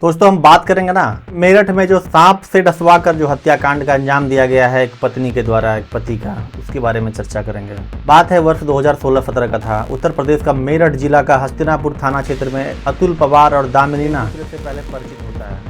दोस्तों हम बात करेंगे ना मेरठ में जो सांप से डसवा कर जो हत्याकांड का अंजाम दिया गया है एक पत्नी के द्वारा एक पति का, उसके बारे में चर्चा करेंगे। बात है वर्ष 2016-17 का था। उत्तर प्रदेश का मेरठ जिला का हस्तिनापुर थाना क्षेत्र में अतुल पवार और दामिनी ना से पहले परिचित होता है।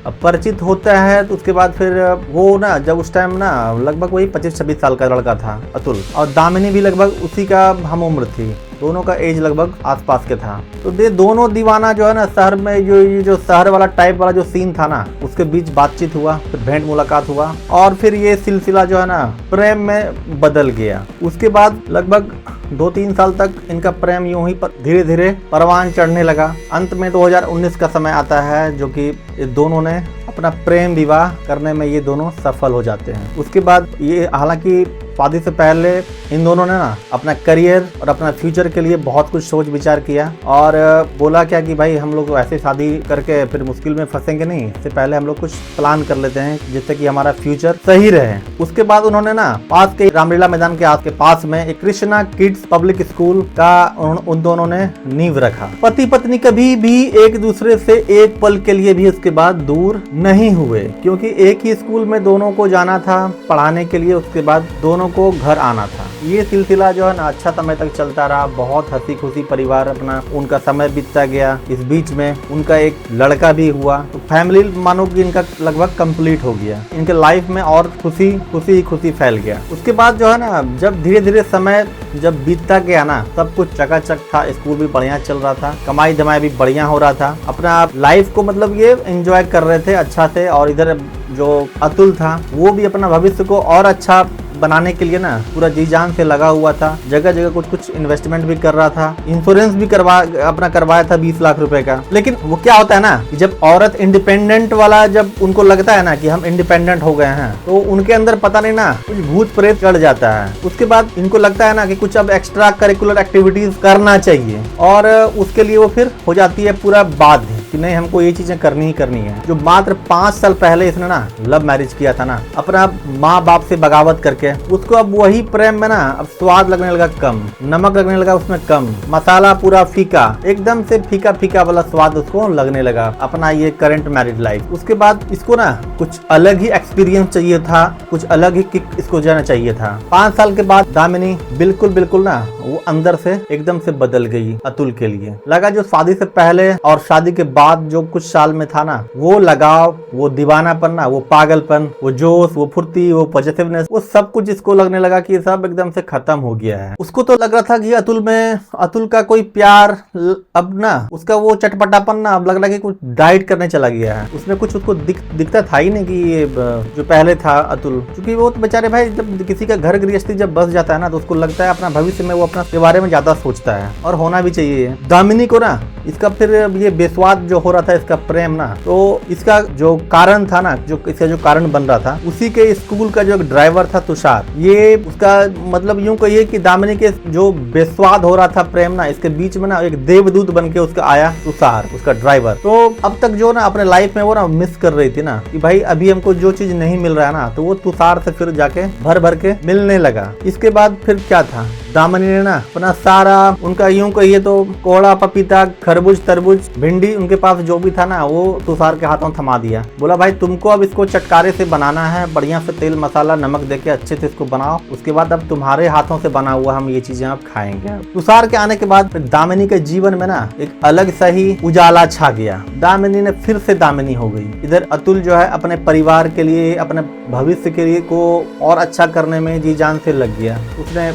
अब परिचित होता है तो उसके बाद फिर वो ना जब उस टाइम ना लगभग वही 25-26 साल का लड़का था अतुल, और दामिनी भी लगभग उसी का हम उम्र थी। दोनों का एज लगभग आसपास के था। तो ये दोनों दीवाना जो है ना शहर में जो शहर वाला टाइप वाला जो सीन था ना उसके बीच बातचीत हुआ, फिर भेंट मुलाकात हुआ और फिर ये सिलसिला जो है ना प्रेम में बदल गया। उसके बाद लगभग 2-3 साल तक इनका प्रेम यूं ही धीरे धीरे परवान चढ़ने लगा। अंत में 2019 का समय आता है जो कि दोनों ने अपना प्रेम विवाह करने में ये दोनों सफल हो जाते हैं। उसके बाद ये हालांकि शादी से पहले इन दोनों ने ना अपना करियर और अपना फ्यूचर के लिए बहुत कुछ सोच विचार किया और बोला क्या कि भाई हम लोग ऐसे शादी करके फिर मुश्किल में फंसेंगे नहीं, इससे पहले हम लोग कुछ प्लान कर लेते हैं जिससे कि हमारा फ्यूचर सही रहे। उसके बाद उन्होंने ना पास के रामलीला मैदान के पास में एक कृष्णा किड्स पब्लिक स्कूल का उन दोनों ने नींव रखा। पति पत्नी कभी भी एक दूसरे से एक पल के लिए भी उसके बाद दूर नहीं हुए, क्योंकि एक ही स्कूल में दोनों को जाना था पढ़ाने के लिए, उसके बाद दोनों को घर आना था। ये सिलसिला जो है ना अच्छा समय तक चलता रहा। बहुत हंसी खुशी परिवार अपना उनका समय बीतता गया। इस बीच में उनका एक लड़का भी हुआ, तो फैमिली मानो कि इनका लगभग कंप्लीट हो गया। इनके लाइफ में और खुशी फैल गया। उसके बाद जो है ना जब धीरे धीरे समय जब बीतता गया ना सब कुछ चकाचक था। स्कूल भी बढ़िया चल रहा था, कमाई धमाई भी बढ़िया हो रहा था, अपना लाइफ को मतलब ये एंजॉय कर रहे थे अच्छा से। और इधर जो अतुल था वो भी अपना भविष्य को और अच्छा बनाने के लिए ना पूरा जी जान से लगा हुआ था। जगह जगह कुछ इन्वेस्टमेंट भी कर रहा था, इंश्योरेंस भी करवाया था 20 लाख रुपए का। लेकिन वो क्या होता है ना कि जब औरत इंडिपेंडेंट वाला जब उनको लगता है ना कि हम इंडिपेंडेंट हो गए हैं तो उनके अंदर पता नहीं ना कुछ भूत प्रेत चढ़ जाता है। उसके बाद इनको लगता है ना कि कुछ अब एक्स्ट्रा करिकुलर एक्टिविटीज करना चाहिए और उसके लिए वो फिर हो जाती है पूरा बाध्य कि नहीं हमको ये चीजें करनी ही करनी है। जो मात्र 5 साल पहले इसने ना लव मैरिज किया था ना अपना माँ बाप से बगावत करके, उसको अब वही प्रेम में ना अब स्वाद लगने लगा कम, नमक लगने लगा उसमें कम, मसाला पूरा फीका, एकदम से फीका फीका वाला स्वाद उसको लगने लगा अपना ये करंट मैरिड लाइफ। उसके बाद इसको ना कुछ अलग ही एक्सपीरियंस चाहिए था, कुछ अलग ही किक इसको जाना चाहिए था। 5 साल के बाद दामिनी बिल्कुल ना वो अंदर से एकदम से बदल गई। अतुल के लिए लगा जो शादी से पहले और शादी के बाद जो कुछ साल में था ना वो लगाव, वो दीवानापन ना, वो पागलपन, वो जोश, वो फुर्ती, वो पॉजिटिवनेस, वो सब कुछ इसको लगने लगा कि सब एकदम से खत्म हो गया है। उसको तो लग रहा था कि अतुल का कोई प्यार अब ना उसका वो चटपटापन ना अब लग रहा है कि कुछ डाइट करने चला गया है। उसमें कुछ उसको दिखता था ही नहीं कि ये जो पहले था अतुल, क्योंकि वो तो बेचारे भाई जब किसी का घर गृहस्थी जब बस जाता है ना तो उसको लगता है अपना भविष्य में वो अपना के बारे में ज्यादा सोचता है और होना भी चाहिए। दामिनी को ना इसका फिर ये बेस्वाद जो हो रहा था इसका प्रेम ना, तो इसका जो कारण था ना इसका जो कारण बन रहा था उसी के स्कूल का जो ड्राइवर था तुषार, ये उसका मतलब यूं कहिए कि दामिनी के जो बेस्वाद हो रहा था प्रेम ना इसके बीच में ना एक देवदूत बन के उसका आया तुषार, उसका ड्राइवर। तो अब तक जो ना अपने लाइफ में वो ना मिस कर रही थी ना कि भाई अभी हमको जो चीज नहीं मिल रहा है ना तो वो तुषार से फिर जाके भर के मिलने लगा। इसके बाद फिर क्या था, दामिनी ने ना अपना सारा उनका यूं कहिए तो कोड़ा, पपीता, खरबूज, तरबूज, भिंडी उनके पास जो भी था ना वो तुषार के हाथों थमा दिया। बोला भाई तुमको अब इसको चटकारे से बनाना है, बढ़िया से तेल मसाला नमक देके अच्छे से इसको बनाओ, उसके बाद अब तुम्हारे हाथों से बना हुआ हम ये चीजें अब खाएंगे। तुषार के आने के बाद फिर दामिनी के जीवन में ना एक अलग सा ही उजाला छा गया। दामिनी ने फिर से दामिनी हो गई। इधर अतुल जो है अपने परिवार के लिए, अपने भविष्य के लिए को और अच्छा करने में जी जान से लग गया। उसने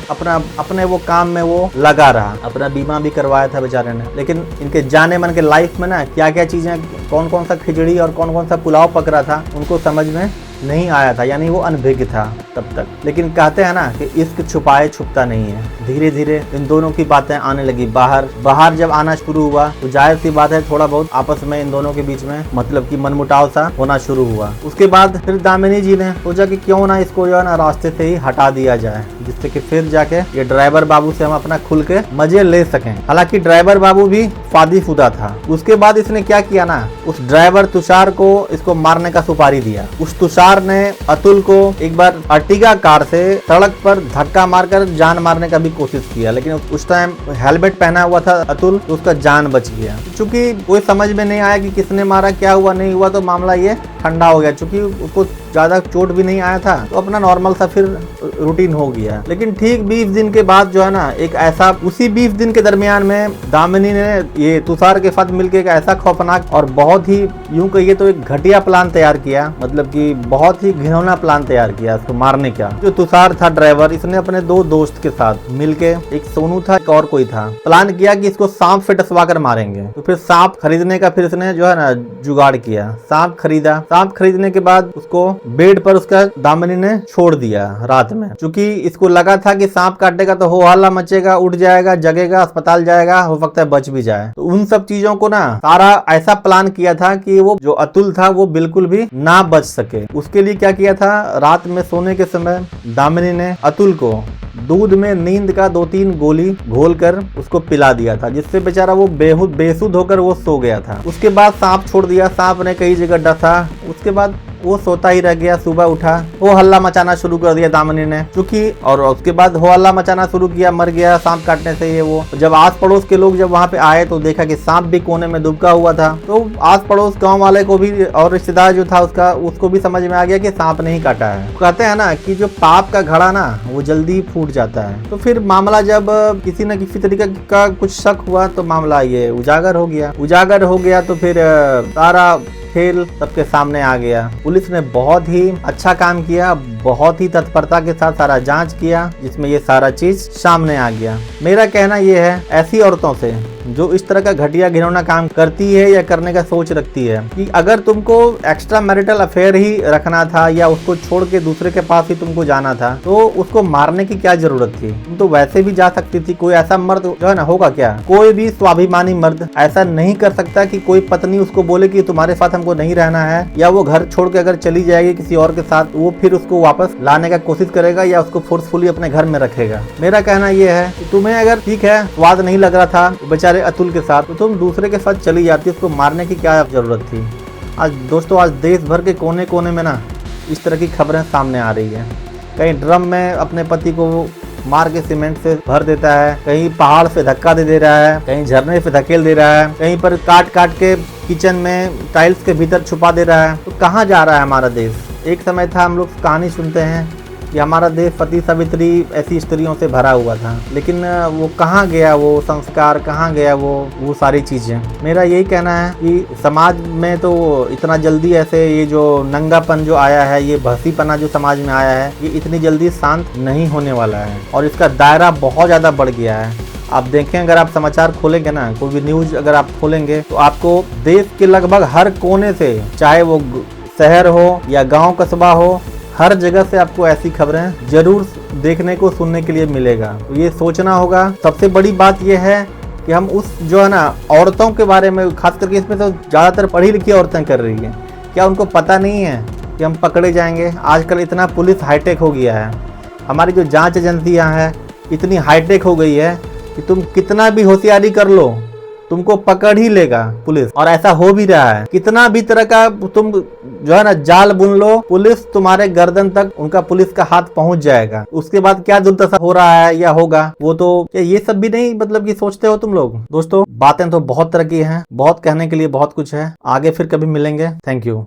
अपने वो काम में वो लगा रहा, अपना बीमा भी करवाया था बेचारे ने। लेकिन इनके जाने मन के लाइफ में ना क्या क्या चीजें, कौन कौन सा खिचड़ी और कौन कौन सा पुलाव पक रहा था उनको समझ में नहीं आया था, यानी वो अनभिज्ञ था तब तक। लेकिन कहते हैं ना कि इश्क छुपाए छुपता नहीं है। धीरे धीरे इन दोनों की बातें आने लगी बाहर जब आना शुरू हुआ तो जाहिर सी बात है थोड़ा बहुत आपस में इन दोनों के बीच में मतलब कि मनमुटाव सा होना शुरू हुआ। उसके बाद फिर दामिनी जी ने सोचा कि क्यों ना इसको जो है ना रास्ते से ही हटा दिया जाए, जिससे कि फिर जाके ये ड्राइवर बाबू से हम अपना खुल के मजे ले सकें। हालांकि ड्राइवर बाबू भी शादीशुदा था। उसके बाद इसने क्या किया ना, उस ड्राइवर तुषार को इसको मारने का सुपारी दिया। उस तुषार ने अतुल को एक बार अर्टिगा कार से सड़क पर धक्का मारकर जान मारने का भी कोशिश किया, लेकिन उस टाइम हेलमेट पहना हुआ था अतुल, तो उसका जान बच गया। चूंकि कोई समझ में नहीं आया कि किसने मारा, क्या हुआ नहीं हुआ, तो मामला ये ठंडा हो गया। चूंकि उसको ज्यादा चोट भी नहीं आया था तो अपना नॉर्मल सा फिर रूटीन हो गया। लेकिन ठीक 20 दिन के बाद जो है ना, एक ऐसा उसी 20 दिन के दरमियान में दामिनी ने ये तुषार के साथ मिलकर एक ऐसा खौफनाक और बहुत ही यूं कहिए तो एक घटिया प्लान तैयार किया, मतलब कि बहुत ही घिनौना प्लान तैयार किया उसको मारने का। जो तुषार था ड्राइवर, इसने अपने 2 दोस्त के साथ मिलके, एक सोनू था एक और कोई था, प्लान किया कि इसको सांप से डसवा कर मारेंगे। तो फिर सांप खरीदने का फिर इसने जो है ना जुगाड़ किया, सांप खरीदा। सांप खरीदने के बाद उसको बेड पर उसका दामिनी ने छोड़ दिया रात में। चूंकि इसको लगा था कि सांप काटेगा तो हो हल्ला मचेगा, उठ जाएगा, जगेगा, अस्पताल जाएगा, हो सकता है बच भी जाए। तो उन सब चीजों को ना सारा ऐसा प्लान किया था कि वो जो अतुल था वो बिल्कुल भी ना बच सके। उसके लिए क्या किया था, रात में सोने के समय दामिनी ने अतुल को दूध में नींद का 2-3 गोली घोलकर उसको पिला दिया था, जिससे बेचारा वो बेसुध होकर वो सो गया था। उसके बाद सांप छोड़ दिया, सांप ने कई जगह डसा। उसके बाद वो सोता ही रह गया। सुबह उठा, वो हल्ला मचाना शुरू कर दिया दामिनी ने, क्योंकि और उसके बाद वो हल्ला मचाना शुरू किया, मर गया सांप काटने से ये वो। जब आस पड़ोस के लोग जब वहाँ पे आए तो देखा कि सांप भी कोने में दुबका हुआ था। तो आस पड़ोस गाँव वाले को भी और रिश्तेदार जो था उसका, उसको भी समझ में आ गया कि सांप ने ही काटा है। कहते हैं ना कि जो पाप का घड़ा ना वो जल्दी फूट जाता है। तो फिर मामला जब किसी न किसी तरीके का कुछ शक हुआ तो मामला ये उजागर हो गया। तो फिर सारा खेल सबके सामने आ गया। पुलिस ने बहुत ही अच्छा काम किया, बहुत ही तत्परता के साथ सारा जांच किया, जिसमें ये सारा चीज सामने आ गया। मेरा कहना ये है, ऐसी औरतों से जो इस तरह का घटिया घिनौना काम करती है या करने का सोच रखती है, कि अगर तुमको एक्स्ट्रा मैरिटल अफेयर ही रखना था या उसको छोड़ के दूसरे के पास ही तुमको जाना था, तो उसको मारने की क्या जरूरत थी? तुम तो वैसे भी जा सकती थी। कोई ऐसा मर्द जो है ना, होगा क्या, कोई भी स्वाभिमानी मर्द ऐसा नहीं कर सकता कि कोई पत्नी उसको बोले कि तुम्हारे साथ हमको नहीं रहना है, या वो घर छोड़ के अगर चली जाएगी किसी और के साथ, वो फिर उसको वापस लाने का कोशिश करेगा या उसको फोर्सफुली अपने घर में रखेगा। मेरा कहना यह है कि तुम्हें अगर ठीक है स्वाद नहीं लग रहा था बेचारे अतुल के साथ, तो तुम दूसरे के साथ चली जाती, उसको मारने की क्या जरूरत थी? आज दोस्तों, आज देश भर के कोने कोने में ना इस तरह की खबरें सामने आ रही है। कहीं ड्रम में अपने पति को मार के सीमेंट से भर देता है, कहीं पहाड़ से धक्का दे रहा है, कहीं झरने से धकेल दे रहा है, कहीं पर काट काट के किचन में टाइल्स के भीतर छुपा दे रहा है। तो कहाँ जा रहा है हमारा देश? एक समय था, हम लोग कहानी सुनते हैं कि हमारा देश पति सावित्री ऐसी स्त्रियों से भरा हुआ था, लेकिन वो कहाँ गया, वो संस्कार कहाँ गया, वो सारी चीजें। मेरा यही कहना है कि समाज में तो इतना जल्दी ऐसे ये जो नंगापन जो आया है, ये भसीपना जो समाज में आया है, ये इतनी जल्दी शांत नहीं होने वाला है और इसका दायरा बहुत ज्यादा बढ़ गया है। आप देखें, अगर आप समाचार खोलेंगे ना, कोई भी न्यूज अगर आप खोलेंगे, तो आपको देश के लगभग हर कोने से, चाहे वो शहर हो या गांव कस्बा हो, हर जगह से आपको ऐसी खबरें जरूर देखने को सुनने के लिए मिलेगा। तो ये सोचना होगा। सबसे बड़ी बात यह है कि हम उस जो है ना औरतों के बारे में, खास करके इसमें तो ज़्यादातर पढ़ी लिखी औरतें कर रही हैं, क्या उनको पता नहीं है कि हम पकड़े जाएंगे? आजकल इतना पुलिस हाईटेक हो गया है, हमारी जो जांच एजेंसियां हैं इतनी हाईटेक हो गई है कि तुम कितना भी होशियारी कर लो, तुमको पकड़ ही लेगा पुलिस। और ऐसा हो भी रहा है। कितना भी तरह का तुम जो है ना जाल बुन लो, पुलिस तुम्हारे गर्दन तक, उनका पुलिस का हाथ पहुंच जाएगा। उसके बाद क्या दुर्दशा हो रहा है या होगा, वो तो ये सब भी नहीं मतलब कि सोचते हो तुम लोग। दोस्तों, बातें तो बहुत तरह की हैं, बहुत कहने के लिए बहुत कुछ है। आगे फिर कभी मिलेंगे। Thank you.